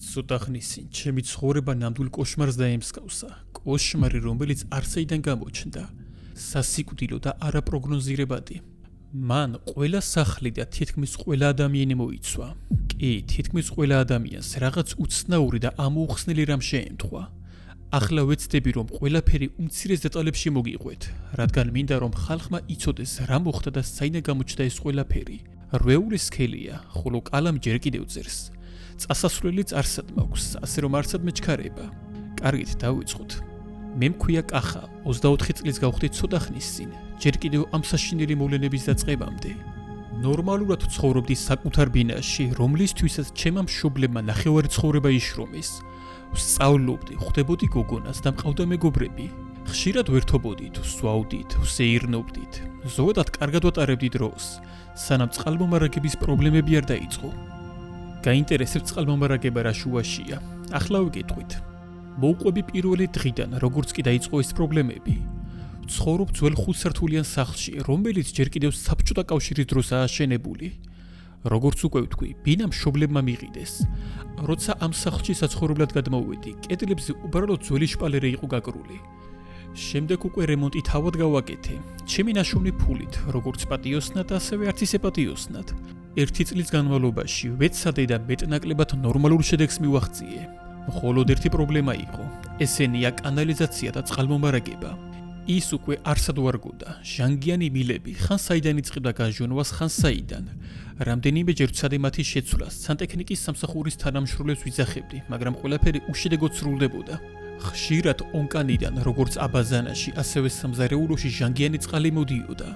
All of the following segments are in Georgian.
ცოტა ხნის წინ ჩემი ცხოვრება ნამდვილ კოშმარს დაემსგავსა. კოშმარი, რომელიც არსაიდან გამოჩნდა, სასიკვდილო და არაპროგნოზირებადი. მან ყველა სახლი და თითქმის ყველა ადამიანი მოიცვა. კი, თითქმის ყველა ადამიანს რაღაც უცნაური და ამოუხსნელი რამ შეემთხვა. ახლა ვეცდები, რომ ყველაფერი უმცირეს დეტალებში მოგიყვეთ, რადგან მინდა, რომ ხალხმა იცოდეს, რა მოხდა და საიდან გამოჩნდა ეს ყველაფერი. რვეული სქელია, ხოლო კალამი ჯერ კიდევ წერს. წასასვლელიც არსად მაქვს, ასე რომ არსად მეჩქარება. კარგით, დავიწყოთ. მე მქვია კახა, 24 წლის გავხდი ცოტა ხნის წინ, ჯერ კიდევ ამ საშინელი მოვლენების დაწყებამდე. ნორმალურად ცხოვრობდი საკუთარ ბინაში, რომლისთვისაც ჩემმა მშობლებმა ნახევარი ცხოვრება იშრომეს. ვსწავლობდი, ხვდებოდი გოგონას და მყავდა მეგობრები. ხშირად ვერთობოდით, ვსვავდით, ვსეირნობდით. ზოგადად კარგად ვატარებდი დროს, სანამ წყალმომარაგების პრობლემები არ დაიწყო. გაინტერესებს წყალმომარაგება რა შუაშია. ახლა ვიკითხვით. მოვყვები პირველი დღიდან, როგორც კი დაიწყო ეს პრობლემები. ვცხოვრობ ძველ 5 სართულიან სახლში, რომელიც ჯერ კიდევ საბჭოთა კავშირის დროს ააშენებული. როგორც უკვე ვთქვი, ბინა მშობლებმა მიყიდეს. როცა ამ სახლში საცხოვრებლად გადმოვედი, კედლებზე უბრალოდ ძველი შპალერი იყო გაკრული. შემდეგ უკვე რემონტი თავად გავაკეთე. ჩემი ნაშოვნი ფულით, როგორც პატიოსნად, ასევე არც ისე პატიოსნად. 1 წლის განმავლობაში ვეცადე და მეტნაკლებად ნორმალურ შედეგს მივაღწიე. მხოლოდ ერთი პრობლემა იყო. ესენია კანალიზაცია და წყალმომარაგება. ის უკვე არსად ვარგოდა. ჟანგიანი მილები, ხან საიდან იწყებდა გაჟონვას, ხან საიდან. რამდენიმეჯერ ვცადე მათი შეცვლას, სანტექნიკის სამსახურის თანამშრომლებს ვიძახებდი, მაგრამ ყველაფერი უშედეგოდ სრულდებოდა. ხშირად ონკანიდან, როგორც აბაზანაში, ასევე სამზარეულოში ჟანგიანი წყალი მოდიოდა.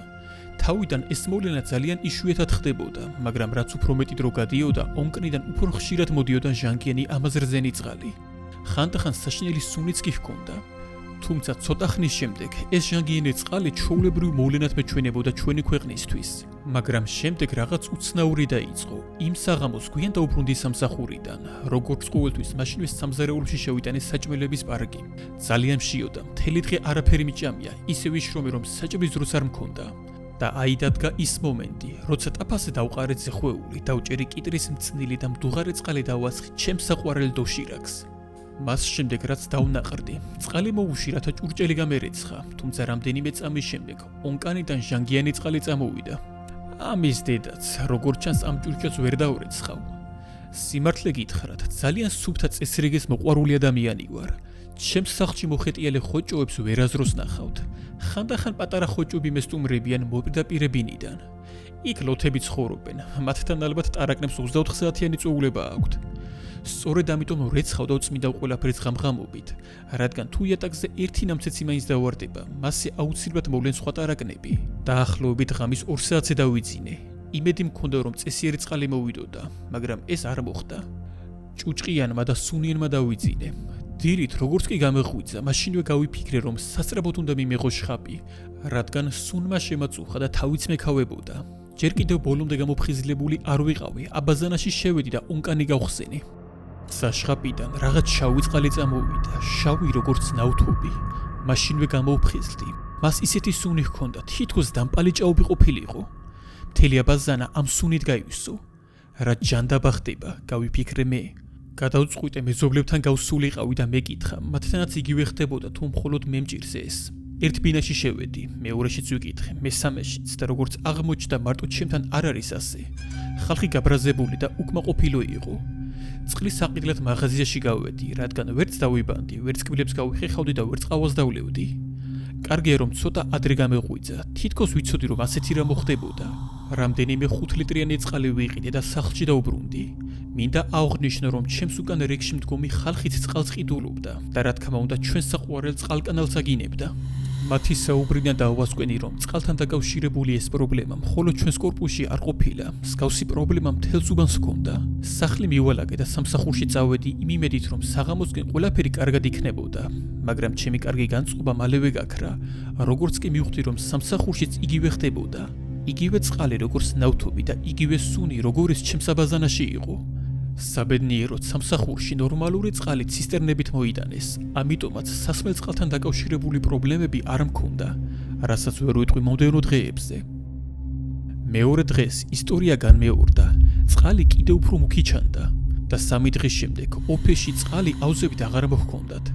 თავიდან ეს მოვლენა ძალიან იშვიათად ხდებოდა, მაგრამ რაც უფრო მეტი დრო გადიოდა, ონკნიდან უფრო ხშირად მოდიოდა ჟანგიანი ამაზრზენი წყალი. ხანდახან საშინელი სუნიც კი ჰქონდა. თუმცა ცოტა ხნის შემდეგ ეს ჟანგიანი წყალი ჩვეულებრივ მოვლენად მეჩვენებოდა ჩვენი ქვეყნისთვის. მაგრამ შემდეგ რაღაც უცნაური დაიწყო. იმ საღამოს გვიან დაუბრუნდი სამსახურიდან. როგორც ყოველთვის, მაშინვე სამზარეულოში შევიტანე საჭმელების პარკი. ძალიან მშიოდა, მთელი დღე არაფერი მიჭამია, ისე ვიშრომე, რომ საჭმლის დროც არ მქონდა. და აი დადგა ის მომენტი, როცა ტაფაზე დავყარე ზეხვეული, დავჭერი კიტრის მწნილი და მდუღარე წყალი დავასხი ჩემს საყვარელ დოშირაკს. მას შემდეგ რაც დავნაყრდი, წყალი მოუში, რათა ჭურჭელი გამერეცხა, თუმცა რამდენიმე წამის შემდეგ ონკანიდან ჟანგიანი წყალი წამოვიდა. ამის დედაც, როგორც ჩანს, ამ ჭურჭელს ვერ დაურეცხავ. სიმართლე გითხრათ, ძალიან სუფთა წესრიგის მოყვარული ადამიანი ვარ. ჩემს სახლში მოხეტიალე ხოჭოებს ვერაზროს ნახავთ. ხანდახან პატარა ხოჭოები მესტუმრებიან მოპირდაპირებინიდან. იქ ლოთები ცხოვრობენ, მათთან ალბათ ტარაკნებს 24 საათიანი წვეულება აქვთ. სწორედ ამიტომ რეცხავ და ვწმიდავ ყველაფერს ღამღამობით, რადგან თუ იატაკზე ერთი ნამცეცი მაინც დავარდება, მასზე აუცილებლად მოვლენ სხვა ტარაკნები. დაახლოებით ღამის 2 საათზე დავიძინე. იმედი მქონდა, რომ წესიერი წყალი მოვიდოდა, მაგრამ ეს არ მოხდა. ჭუჭყიანმა და სუნიანმა დავიძინე. დილით როგორც კი გამეღვიძა, მაშინვე გავიფიქრე, რომ სასწრაფოდ უნდა მიმეღო შხაპი, რადგან სუნმა შემაწუხა და თავიც მეკავებოდა. ჯერ კიდევ ბოლომდე გამოფხიზლებული არ ვიყავი, აბაზანაში შევედი და ონკანი გავხსენე. საშხაპიდან რაღაც შავი წყალი წამოვიდა, შავი როგორც ნავთობი. მაშინვე გამოვფხიზლდი. მას ისეთი სუნი ჰქონდა, თითქოს დამპალი ჭაობი ყოფილიყო. მთელი აბაზანა ამ სუნით გაივსო. რა ჯანდაბა ხდება, გავიფიქრე მე. გადავწყვიტე მეზობლებთან გავსულიყავი და მეკითხა, მათთანაც იგივე ხდებოდა თუ მხოლოდ მე მჭირს ეს. ერთ ბინაში შევედი, მეორეშიც ვიკითხე, მესამეშიც და როგორც აღმოჩნდა, მარტო ჩემთან არ არის ასე. ხალხი გაბრაზებული და უკმაყოფილო იყო. წყლის საყიდლად მაღაზიაში გავედი, რადგან ვერც დავიბანდი, ვერც კბილებს გავიხეხავდი და ვერც ყავას დავლევდი. კარგია რომ ცოტა ადრე გამეღვიძა, თითქოს ვიცოდი რომ ასეთი რა მოხდებოდა. რამდენიმე 5 ლიტრიანი წყალი ვიყიდე და სახლში დავუბრუნდი. მინდა აღვნიშნო, რომ ჩემს უკან რიგში მდგომი ხალხიც წყალს ყიდულობდა და რა თქმა უნდა ჩვენს საყვარელ წყალკანალს აგინებდა. მათი საუბრიდან დავასკვენი, რომ წყალთან დაკავშირებული ეს პრობლემა მხოლოდ ჩვენს კორპუსში არ ყოფილა, მსგავსი პრობლემა მთელს უბანს ჰქონდა. სახლი მივალაგე და სამსახურში წავედი იმ იმედით, რომ საღამოსკენ ყველაფერი კარგად იქნებოდა, მაგრამ ჩემი კარგი განწყობა მალევე გაქრა. როგორც კი მივხვდი, რომ სამსახურშიც იგივე ხდებოდა, იგივე წყალი როგორც ნავთობი და იგივე სუნი როგორც ჩემს აბაზანაში იყო. საბედნიეროდ სამსახურში ნორმალური წყალი ცისტერნებით მოიტანეს, ამიტომაც სასმელ წყალთან დაკავშირებული პრობლემები არ მქონდა, რასაც ვერ ვიტყვი მომდევნო დღეებზე. მეორე დღეს ისტორია განმეორდა, წყალი კიდევ უფრო მუქი ჩანდა. და 3 დღის შემდეგ ოფისში წყალი აუზებით აღარ მოჰქონდათ.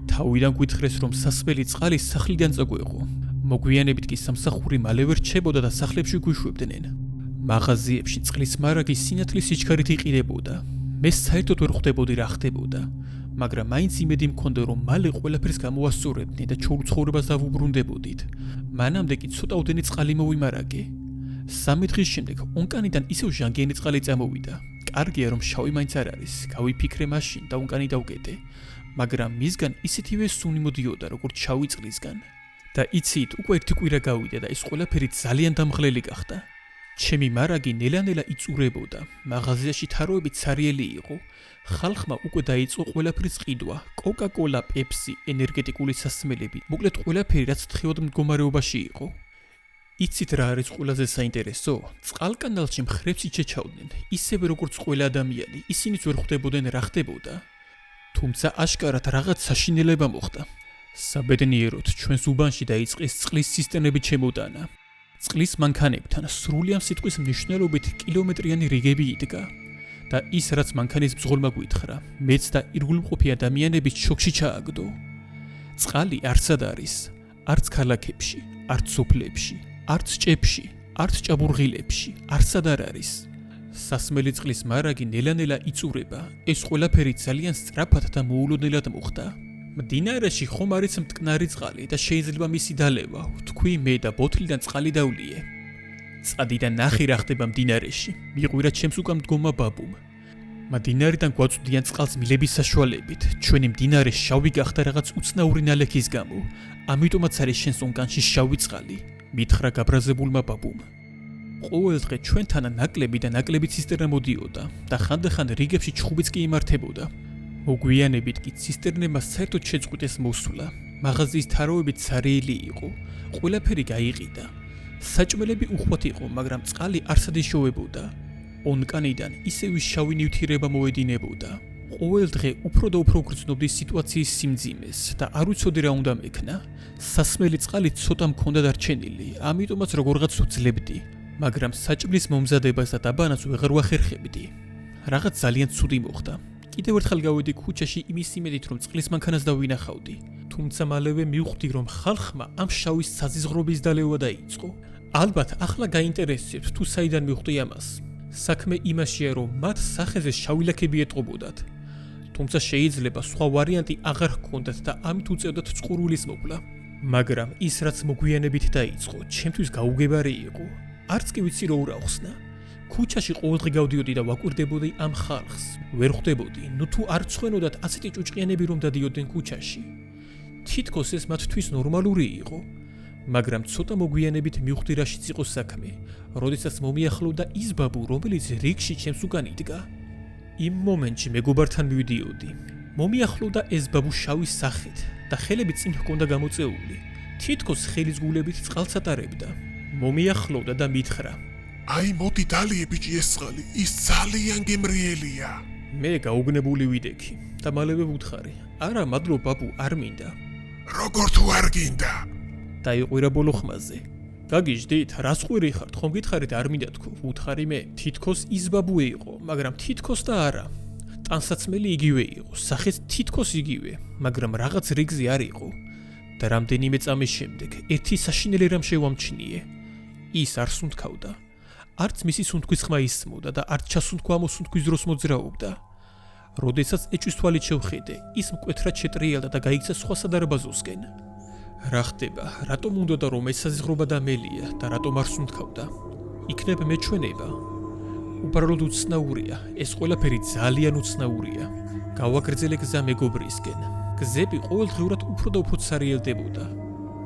თავიდან გვითხრეს, რომ სასმელი წყალი სახლიდან წაგვეყო. მოგვიანებით კი სამსახური მალევე რჩებოდა და სახლებში გვიშვებდნენ. მაღაზიებში წყლის მარაგი სინათლის სიჩქარით იყიდებოდა. მე საერთოდ ვერ ხვდებოდი რა ხდებოდა, მაგრამ მაინც იმედი მქონდა, რომ მალე ყველაფერს გამოვასწორებდნენ და ჩვეულ ცხოვრებას დავუბრუნდებოდით. მანამდე კი ცოტაოდენი წყალი მოვიმარაგე. 3 დღის შემდეგ ონკანიდან ისევ ჟანგიანი წყალი წამოვიდა. კარგია, რომ შავი მაინც არ არის. გავიფიქრე მაშინ და ონკანი დავკეტე. მაგრამ მისგან ისეთივე სუნი მოდიოდა, როგორც შავი წყლისგან. და იცით, უკვე 1 კვირა გავიდა და ეს ყველაფერი ძალიან დამღლელი გახდა. ჩემი მარაგი ნელა-ნელა იწურებოდა. მაღაზიაში თაროები ცარიელი იყო. ხალხმა უკვე დაიწყო ყველაფრის ყიდვა. კოკა-კოლა, პეპსი, ენერგეტიკული სასმელები, მოკლედ ყველაფერი, რაც თხევად მდგომარეობაში იყო. იცით რა არის ყველაზე საინტერესო? წყალკანალში მხრებს იჩეჩავდნენ, ისევე როგორც ყველა ადამიანი, ისინიც ვერ ხვდებოდნენ რა ხდებოდა. თუმცა აშკარად რაღაც საშინელება მოხდა. საბედნიეროდ ჩვენს უბანში დაიწყეს წყლის ცისტერნები ჩემოდანა. წყლის მანქანებთან სრული ამ სიტყვის მნიშვნელობით კილომეტრიანი რიგები იდგა და ის რაც მანქანის ბრძოლმა გვითხრა, მეც და ირგვლივმყოფი ადამიანების შოკში ჩააგდო. წყალი არსად არის, არც ქალაქებში, არც სოფლებში, არც ჭებში, არც ჭაბურღილებში, არსად არ არის. სასმელი წყლის მარაგი ნელა-ნელა იწურება. ეს ყველაფერი ძალიან სწრაფად და მოულოდნელად მოხდა. მდინარეში ხომ არის მტკნარი წყალი და შეიძლება მისი დალევა. თქვი მე და ბოთლიდან წყალი დავლიე. წადი და ნახე რა ხდება მდინარეში. მიყვირა ჩემს უკან მდგომა ბაბუმ. მდინარიდან გვაწვდიან წყალს მილების საშუალებით. ჩვენი მდინარე შავი გახდა რაღაც უცნაური ნალექის გამო. ამიტომაც არის შენს ონკანში შავი წყალი. მითხრა გაბრაზებულმა ბაბუმ. ყოველ დღე ჩვენთან ნაკლები და ნაკლები ცისტერნა მოდიოდა და ხანდახან რიგებში ჩხუბიც კი იმართებოდა. მოგვიანებით კი ცისტერნებმა საერთოდ შეწყვიტეს მოსვლა. მაღაზიის თაროები ცარიელი იყო. ყველაფერი გაიყიდა. საჭმელები უხვად იყო, მაგრამ წყალი არსად იშოვებოდა. ონკანიდან ისევ შავი ნივთიერება მოედინებოდა. ყოველ დღე უფრო და უფრო გრძნობდი სიტუაციის სიმძიმეს და არ ვიცოდი რა უნდა მექნა. სასმელი წყალი ცოტა მქონდა დარჩენილი, ამიტომაც როგორღაც ვძლებდი, მაგრამ საჭმლის მომზადებას და დაბანას ვეღარ ვახერხებდი. რაღაც ძალიან ცუდი მოხდა. კიდევ ერთხელ გავედი ქუჩაში იმის იმედით, რომ წყლის მანქანას დავინახავდი. თუმცა მალევე მივხვდი, რომ ხალხმა ამ შავის საზიზღრობის დალევა დაიწყო. ალბათ ახლა გაინტერესებთ თუ საიდან მივხვდი ამას. საქმე იმაშია, რომ მათ სახეზე შავი ლაქები ეტყობოდათ. თუმცა შეიძლება სხვა ვარიანტი აღარ ჰქონდათ და ამით უწევდათ წყურულის მოკლა. მაგრამ ის რაც მოგვიანებით დაიწყო, ჩემთვის გაუგებარი იყო. არც კი ვიცი რო ურახსნა. ქუჩაში ყოველდღე გავდიოდი და ვაკვირდებოდი ამ ხალხს. ვერ ხვდებოდი, ნუ თუ არ ცხვენოდათ ასეთი ჭუჭყიანები რომ დადიოდნენ ქუჩაში. თითქოს ეს მათთვის ნორმალური იყო. მაგრამ ცოტა მოგვიანებით მივხვდი რაშიც იყო საქმე, როდესაც მომიახლოვდა ის ბაბუ, რომელიც რიგში ჩემს უკან იდგა. იმ მომენტში მეგობართან მივდიოდი. მომიახლოვდა ეს ბაბუ შავის სახით და ხელები წინ ჰქონდა გამოწეული. თითქოს ხელის გულებით წყალს ატარებდა. მომიახლოვდა და მითხრა: აი მოდი დალიე ბიჭი ეს წყალი, ის ძალიან გემრიელია. მე გაუგნებული ვიდექი და მალევე ვუთხარი: არა, მადლობ ბაბუ, არ მინდა. როგორ თუ არ გინდა? დაიყვირა ბოლო ხმაზე. გაგიჟდით, რას ყვირი ხართ, ხომ გითხარით არ მინდა თქო? ვუთხარი მე, თითქოს ის ბაბუე იყო, მაგრამ თითქოს და არა. ტანსაცმელი იგივე იყო, სახეც თითქოს იგივე, მაგრამ რაღაც რიგზე არ იყო. და რამდენიმე წამის შემდეგ ერთი საშინელი რამ შევამჩნიე. ის არ სუნთქავდა. არც მისი სუნთქვის ხმა ისმოდა და არც ჩასუნთქვა მოსუნთქვის დროს მოძრაობდა. როდესაც ეჭვის თვალით შევხედე, ის მკვეთრად შეტრიალდა და გაიქცა სხვა სადარბაზოსკენ. რა ხდება? რატომ უნდოდა რომ ეს საზღრობა დამელია და რატომ არ სუნთქავდა? იქნებ მეჩვენება. უბრალოდ უცნაურია, ეს ყველაფერი ძალიან უცნაურია. გავაგრძელე გზა მეგობრისკენ. გზები ყოველდღიურად უფრო და უფრო ცარიელდებოდა.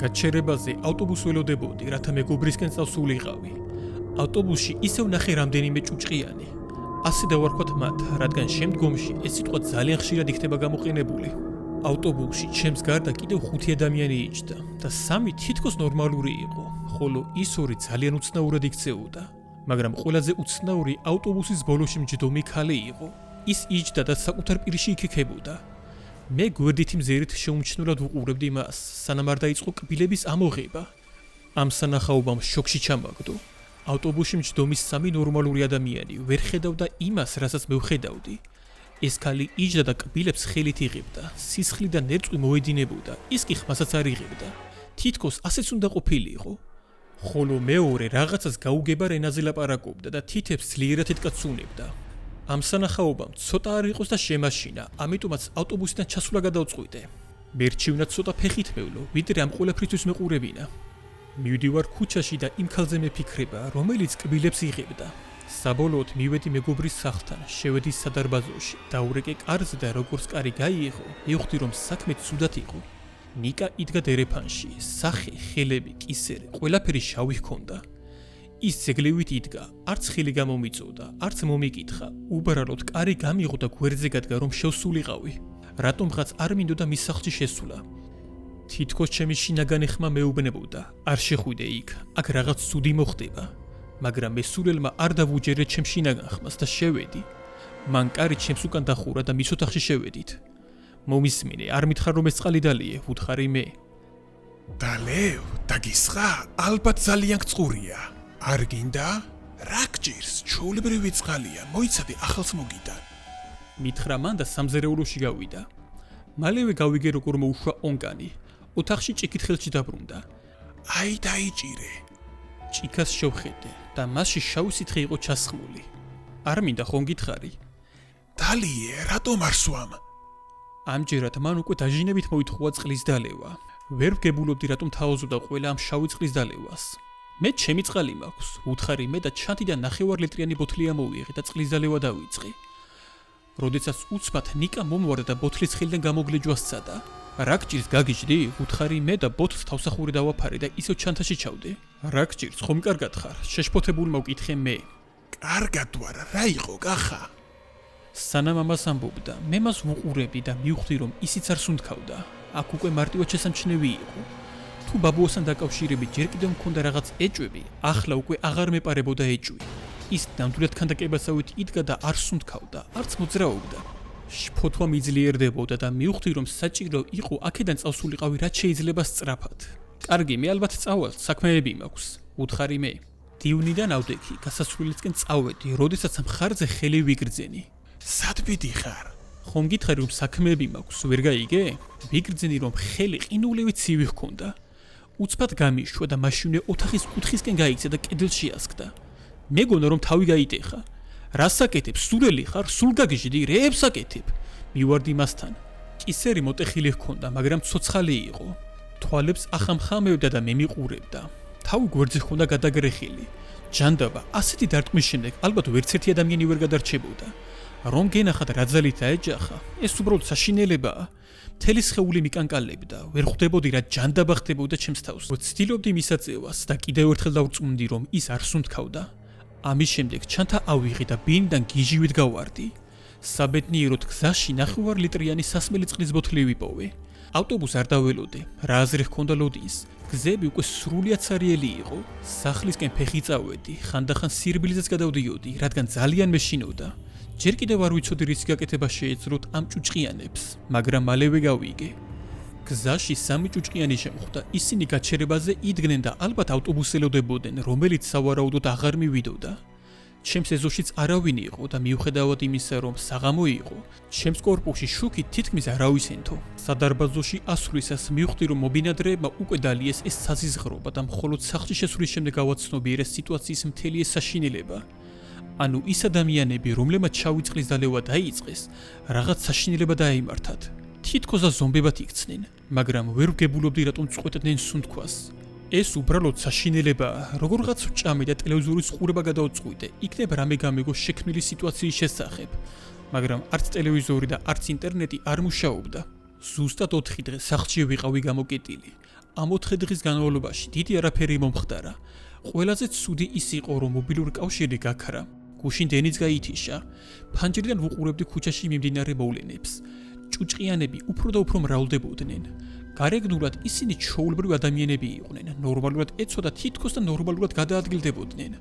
გაჩერებაზე ავტობუსს ველოდებოდი, რათა მეგობრისკენ წავსულიყავი. ავტობუსში ისევ ნახე რამდენიმე ჭუჭყიანი. ასე დავარქვათ მათ, რადგან შემდგომში ეს სიტყვა ძალიან ხშირად იქნება გამოყენებული. ავტობუსში ჩემს გარდა კიდევ 5 ადამიანი იჯდა და 3 თითქოს ნორმალური იყო, ხოლო ის 2 ძალიან უცნაურად იქცეოდა. მაგრამ ყველაზე უცნაური ავტობუსის ბოლოში მჯდომი ქალი იყო. ის იჯდა და საკუთარ პირში იქიქებოდა. მე გვერდითი მზერით შეუმჩნევლად ვუყურებდი მას, სანამ არ დაიწყო კბილების ამოღება. ამ სანახაობამ შოკში ჩამაგდო. ავტობუსში მჯდომის სამი ნორმალური ადამიანი ვერ ხედავდა იმას, რასაც მე ვხედავდი. ეს ქალი იჯდა და კბილებს ხელით იღებდა, სისხლიდან ნერწყვი მოედინებოდა, ის კი ხმასაც არ იღებდა. თითქოს ასეც უნდა ყოფილიყო. ხოლო მეორე რაღაცას გაუგებარ ენაზე ლაპარაკობდა და თითებს ძლიერად ეთკაცუნებდა. ამ სანახაობამ ცოტა არ იყოს და შემაშინა, ამიტომაც ავტობუსიდან ჩასვლა გადავწყვიტე. მერჩივნად ცოტა ფეხით მევლო, ვიდრე ამ ყველაფრისთვის მეყურებინა. მივდივარ ქუჩაში და იმ ქალზე მეფიქრება, რომელიც კბილებს იღებდა. საბოლოოდ მივედი მეგობრის სახლთან, შევედი სადარბაზოში, დაურეკე კარზე და როგორც კარი გაიიღო, მივხვდი რომ საქმე ცუდად იყო. ნიკა იდგა დერეფანში, სახე, ხელები, კისერი, ყველაფერი შავი ჰქონდა. ის ძეგლივით იდგა, არც ხილი გამომიწოდა, არც მომიკითხა, უბრალოდ კარი გამიღო და გვერდზე გადგა რომ შევსულიყავი. რატომღაც არ მინდოდა მის სახლში შესვლა. თითქოს ჩემი შინაგანი ხმა მეუბნებოდა, არ შეხვიდე იქ, აქ რაღაც ცუდი მოხდება. მაგრამ მესულელმა არ დავუჯერე ჩემ შინაგან ხმას და შევედი. მან კარი ჩემს უკან დახურა და მის ოთახში შევედით. მომისმინე, არ მითხარ რომ ეს წყალი დალიე, ვუთხარი მე. დალევ, დაგისხა, ალბათ ძალიან გწყურია. არ გინდა? რა გჭირს? ჩვეულებრივი წყალია, მოიცადე ახალს მოგიდან. მითხრა მან და სამზარეულოში გავიდა. მალევე გავიგე როგორ მოუშვა ონკანი. ოთახში ჭიქით ხელში დაბრუნდა. აი დაიჭირე. ჭიქას შევხედე და მასში შავი სითხე იყო ჩასხმული. არ მინდა ხომ გითხარი? დალიე, რატომ არ სვამ? ამჯერად მან უკვე დაჟინებით მოითხოვა წყლის დალევა. ვერ ვგებულობდი რატომ თავაზობდა ყველა ამ შავი წყლის დალევას. მე ჩემი წყალი მაქვს, უთხარი მე და ჩანთიდან 9 ლიტრიანი ბოთლი ამოვიღე და წყლის დალევა დავიწყე. როდესაც უცბად ნიკა მომვარდა და ბოთლის ხელიდან გამოგლეჯვა სცადა. რა გჭირს გაგიჟდი? უთხარი მე და ბოთლს თავსახური დავაფარე და ისევ ჩანთაში ჩავდე. რა გჭირს? ხომ კარგად ხარ? შეშფოთებულმა ვკითხე მე. კარგად თუ არა, რა იყო კახა? სანამ ამას ამბობდა, მე მას ვუყურებდი და მივხვდი რომ ისიც არ სუნთქავდა. აქ უკვე მარტივად შესამჩნევი იყო. თუ ბაბუასთან დაკავშირებით ჯერ კიდევ მქონდა რაღაც ეჭვები, ახლა უკვე აღარ მეპარებოდა ეჭვი. ის ნამდვილად ქანდაკებასავით იდგა და არ სუნთქავდა, არც მოძრაობდა. შფოთვა მიძლიერდებოდა და მივხვდი რომ საჭირო იყო აქედან წავსულიყავი რაც შეიძლება სწრაფად. კარგი, მე ალბათ წავალ, საქმეები მაქვს, უთხარი მე. დივნიდან ავდექი, გასასვლელისკენ წავედი, როდესაც მხარზე ხელი ვიგრძენი. სად ვიდიხარ? ხომ გითხარი რომ საქმეები მაქვს, ვერ გაიგე? ვიგრძენი რომ ხელი ყინულივით ცივი ჰქონდა. უცბად გამიშვა და მაშინვე ოთახის კუთხისკენ გაიქცა და კედელში ასკდა. მეგონა რომ თავი გაიტეხა. რას საკეთებ? სურელი ხარ? სულ გაგიჟდი? რეებს საკეთებ? მივარდი მასთან. კისერი მოტეხილი ჰქონდა, მაგრამ ცოცხალი იყო. თვალებს ახამხამებდა და მე მიყურებდა. თავი გვერდზე ჰქონდა გადაგრეხილი. ჯანდაბა, ასეთი დარტყმის შემდეგ ალბათ ვერც ერთი ადამიანი ვერ გადარჩებოდა. რომ გენახათ რა ძალით დაეჯახა, ეს უბრალოდ საშინელებაა. მთელი სხეული მიკანკალებდა, ვერ ხვდებოდი რა ჯანდაბა ხდებოდა ჩემს თავს. ვცდილობდი მისაწევას და კიდევ ერთხელ დავწუნდი რომ ის არ სუნთქავდა. ამის შემდეგ ჩანთა ავიღე და ბინიდან გიჟივით გავარდი. საბედნიეროდ გზაში 9 ლიტრიანი სასმელი წყლის ბოთლი ვიპოვე. ავტობუსს არ დაველოდე, რა აზრი ჰქონდა ლოდინს. გზები უკვე სრულიად სარიელი იყო. სახლისკენ ფეხი წავედი, ხანდახან სირბილზეც გადავდიოდი, რადგან ძალიან მეშინოდა. ჯერ კიდევ არ ვიცოდი რის გაკეთება შეეძლოთ ამ ჭუჭყიანებს, მაგრამ მალევე გავიგე. გზაში 3 ჭუჭყიანი შემხვდა, ისინი გაჩერებაზე იდგნენ და ალბათ ავტობუსს ელოდებოდნენ, რომელიც სავარაუდოდ აღარ მივიდოდა. ჩემს ეზოშიც არავინ იყო და მიუხედავად იმისა, რომ საღამო იყო, ჩემს კორპუსში შუქით თითქმის არავის ენთო. სადარბაზოში ასვლისას მივხვდი, რომ მობინადრეებმა უკვე დალიეს ეს საზიზღრობა და მხოლოდ სახლში შესვლის შემდეგ გავაცნობიერე სიტუაციის მთელი ეს საშინელება. ანუ ის ადამიანები, რომლებმაც შავი წყლის დალევა დაიწყეს, რაღაც საშინელება დაემართათ. თითქოს და ზომბებად იქცნენ, მაგრამ ვერ ვგებულობდი რატომ წყვეტდნენ სუნთქვას. ეს უბრალოდ საშინელებაა, როგორღაც ვჭამე და ტელევიზორის ყურება გადავწყვიტე, იქნებ რამე გამეგო შექმნილი სიტუაციის შესახებ, მაგრამ არც ტელევიზორი და არც ინტერნეტი არ მუშაობდა. ზუსტად 4 დღე სახლში ვიყავი გამოკეტილი. ამ 4 დღის განმავლობაში დიდი არაფერი მომხდარა. ყველაზე ცუდი ის იყო, რომ მობილური კავშირი გაქრა. გუშინ დენიც გაითიშა. ფანჯრიდან ვუყურებდი ქუჩაში მიმდინარე მოვლენებს. ჭუჭყიანები უფრო და უფრო მრავლდებოდნენ. გარეგნულად ისინი ჩვეულებრივი ადამიანები იყვნენ, ნორმალურად ეცოდა თითქოს და ნორმალურად გადაადგილდებოდნენ.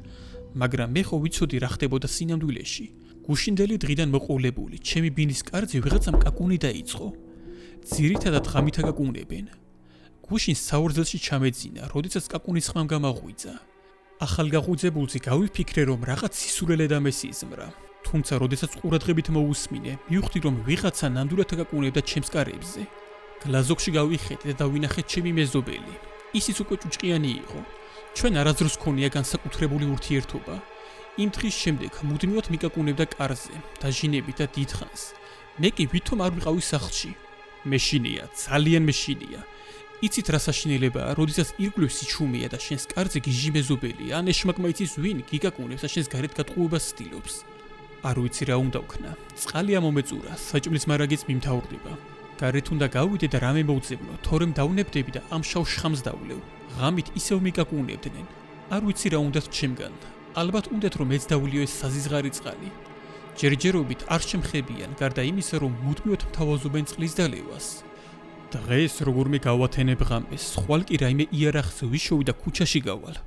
მაგრამ მე ხო ვიცოდი რა ხდებოდა სინამდვილეში. გუშინდელი დღიდან მოყოლებული, ჩემი ბინის კარზე ვიღაცამ კაკუნი დაიწყო. ძირითადად ღამით აკაკუნებენ. გუშინ საურძელში ჩამეძინა, როდესაც კაკუნის ხმამ გამაღვიძა. ახალგაღუძებულზე გავიფიქრე, რომ რაღაც სისულელე და მესიზმრა. თუმცა, როდესაც ყურადღებით მოვუსმინე, მივხვდი, რომ ვიღაცა ნამდვილად აკაკუნებდა ჩემს კარებზე. გლაზოგში გავიხედე და დავინახე ჩემი მეზობელი. ისიც უკვე ჭუჭყიანი იყო. ჩვენ არასდროს გქონია განსაკუთრებული ურთიერთობა. იმ დღის შემდეგ მუდმივად მიკაკუნებდა კარზე, დაჟინებით და დიდხანს. მე კი ვითომ არ ვიყავი სახლში. მეშინია, ძალიან მეშინია. იცით რა საშინელებაა, როდესაც ირგვლივ სიჩუმეა და შენს კარზე გიჟი მეზობელია, ან ეშმაკმა იცის ვინ გიგაკუნებს და შენს გარეთ გატყუებას ცდილობს. არ ვიცი რა უნდა ვქნა. წყალია მომეწურა, საჭმლის მარაგიც მიმთავრდება. გარეთ უნდა გავიდე და რამე მოვძებნო, თორემ დავნებდები და ამ შავ შხამს დავლევ. ღამით ისევ მიკაკუნებდნენ. არ ვიცი რა უნდათ ჩემგან. ალბათ უნდათ რომ მეც დავლიო ეს საზიზღარი წყალი. ჯერჯერობით არ შემხებიან, გარდა იმისა, რომ მუდმივად მთავაზობენ წყლის დალევას. დღეს როგორმე გავათენებ ღამეს, ხვალ კი რაიმე იარაღზე ვიშოვი და ქუჩაში გავალ.